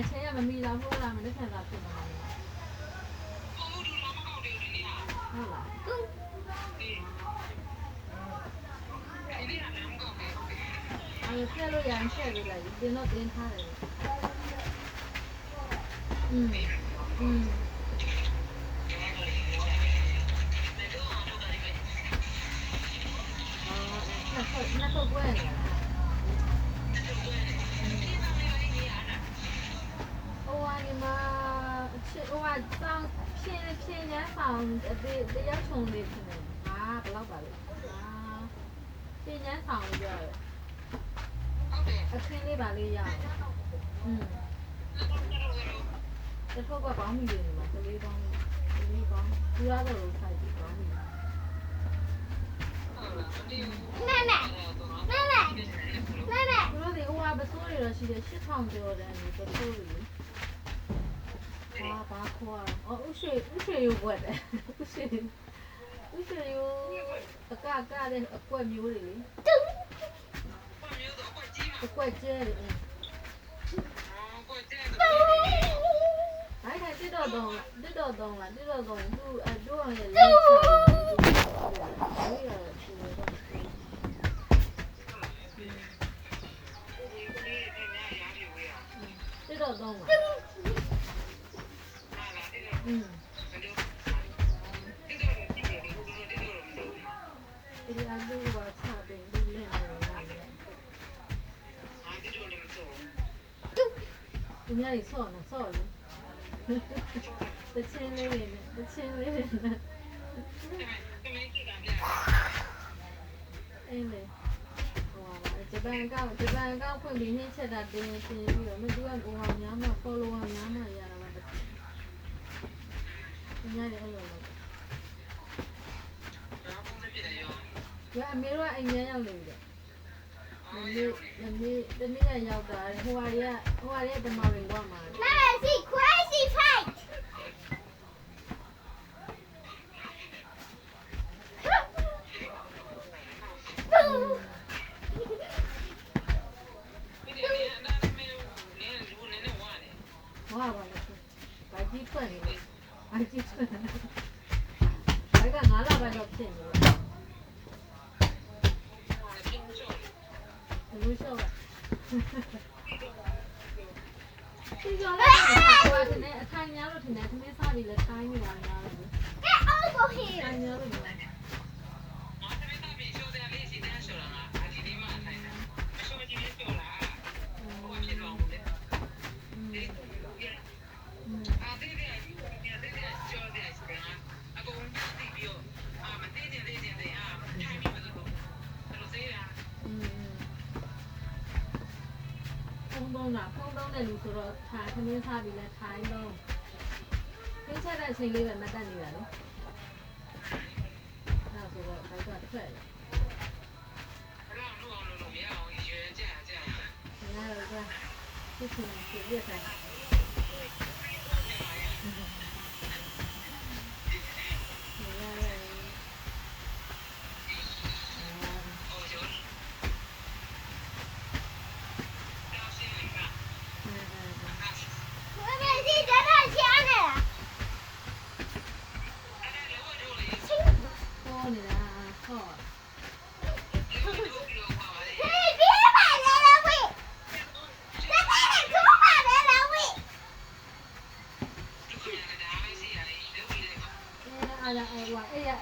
အချင်းရမမီလာဖို့လားမနေ့ကလာဖြစ်မှာဟုတ်လားအဲ့ဆက်လို့ရမ်းချက်လို့လိုက်တင်းတော့တင်းထားတယ်那够贵的。哇，你们去哇上偏年上得要穷的去呢啊，不老板的啊，偏年上的，偏里边的呀，这透过保密的嘛，这里保，主要都是采取保密。妹妹，我说的我不错的了，是的，市场标的你不错的。啊，八块哦，有水有过的，有水有，嘎的怪苗的嘞。怪鸡的，哎，看这道动了，都多少也来这道动了，这个路啊，差点路烂了。人家也错了。这千里呢。哎嘞，哇！这班刚混明天吃的点心，有没有我好娘嘛，包罗好娘嘛一样的嘛的。人家的了。我还没说一年要留的。人家要的，我也得买人光嘛。那是 crazy fight。哇，白鸡串的，白干俺老板要骗你。不笑了。这个嘞，我今天看人家了，今天他们啥的了，看你玩意儿了。Get over here。看人家了没？ဖုန်းသုံးတဲ့လူဆိုတော့ခမင်းစားပြီးလဲထိုင်းတော့ခင်းချက်တဲ့အချိန်လေးပဲမတက်နေတာလေအဲ့ဆိုတော့ဘိုက်ကထွက်တယ်နားတော့ဖြစ်ချင်ပြည့်တယ်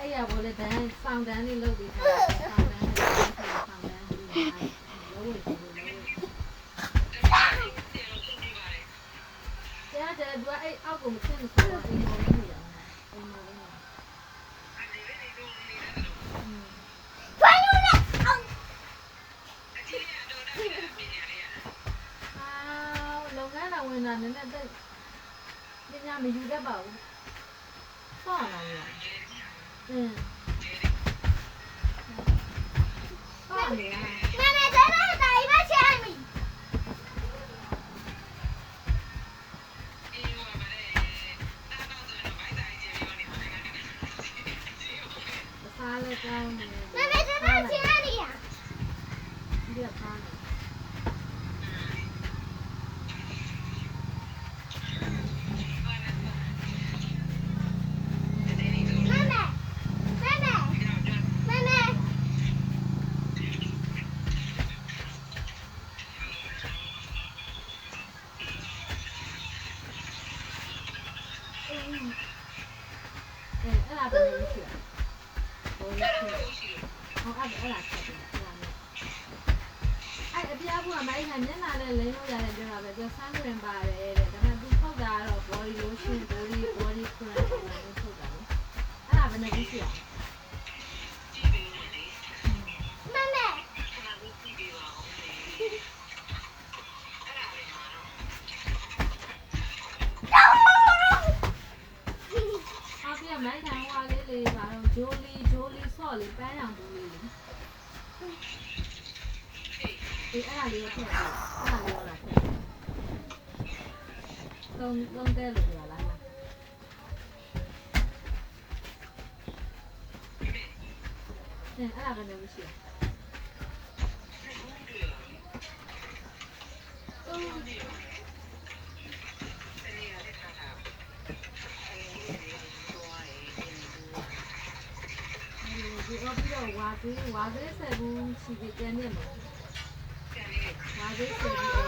အဲ့ရဘောလေတန်းစောင်းတန်းလေးလုပ်ပြီးထားစောင်းတန်းလို့ဝင်တယ်သူကအဲ့အောက်ကိုမထင်မဆိုတော့အိမ်ပေါ်နေရအိမ်ပေါ်နေဘာလို့လဲလုပ်ငန်းတော်ဝင်တာနည်းနည်းတက်ပညာမယူတတ်ပါဘူးဆောင်းလာတယ်ဟုတ်တယ်။妹妹在那打一把枪米。发了高呢。妹妹在那枪里呀。别发了。အဲ့ဒါချက်တယ်အဲ့အပြားဘူးကမိုင်းခံမျက်နှာနဲ့လိမ့်လို့ရတယ်ပြောတာပဲသူဆန်းခွင်ပါတယ်တဲ့ဒါပေမဲ့သူထုတ်တာကတော့ body lotion body cream ကိုထုတ်တာလေအဲ့ဒါဘယ်နဲ့ကြည့်ရမိုင်းခံဟွာလေးလေးပါတော့ဂျိုလီဆော့လေးပန်းရောင်ဘူးလေးလေအေးအဲ့ဒါလေးကိုထည့်အဲ့ဒါလေးကိုလာထည့်သုံးတဲလို့ပြောလားအဲ့ဒါကလည်းမရှိဒီတော့ပြီးတော့ဝါသေးဆက်ဘူးချီပြီးတန်းနေမှာဝါသေးဆက်ပြီး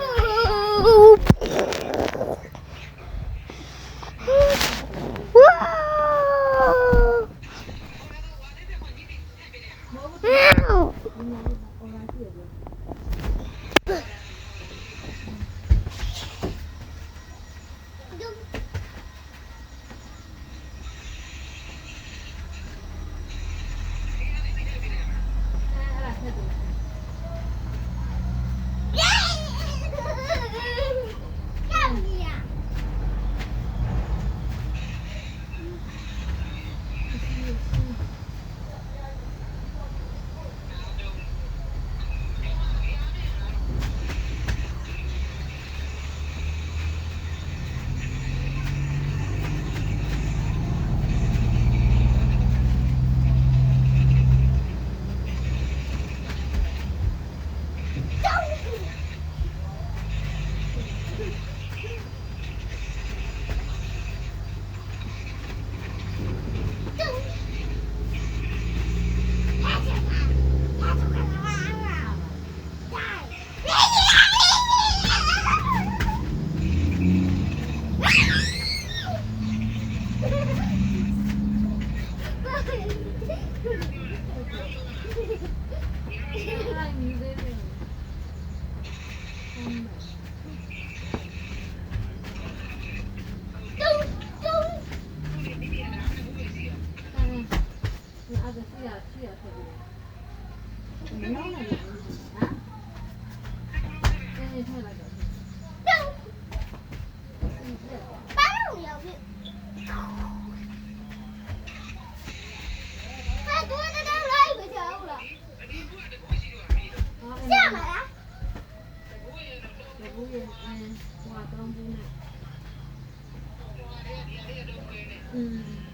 嗯。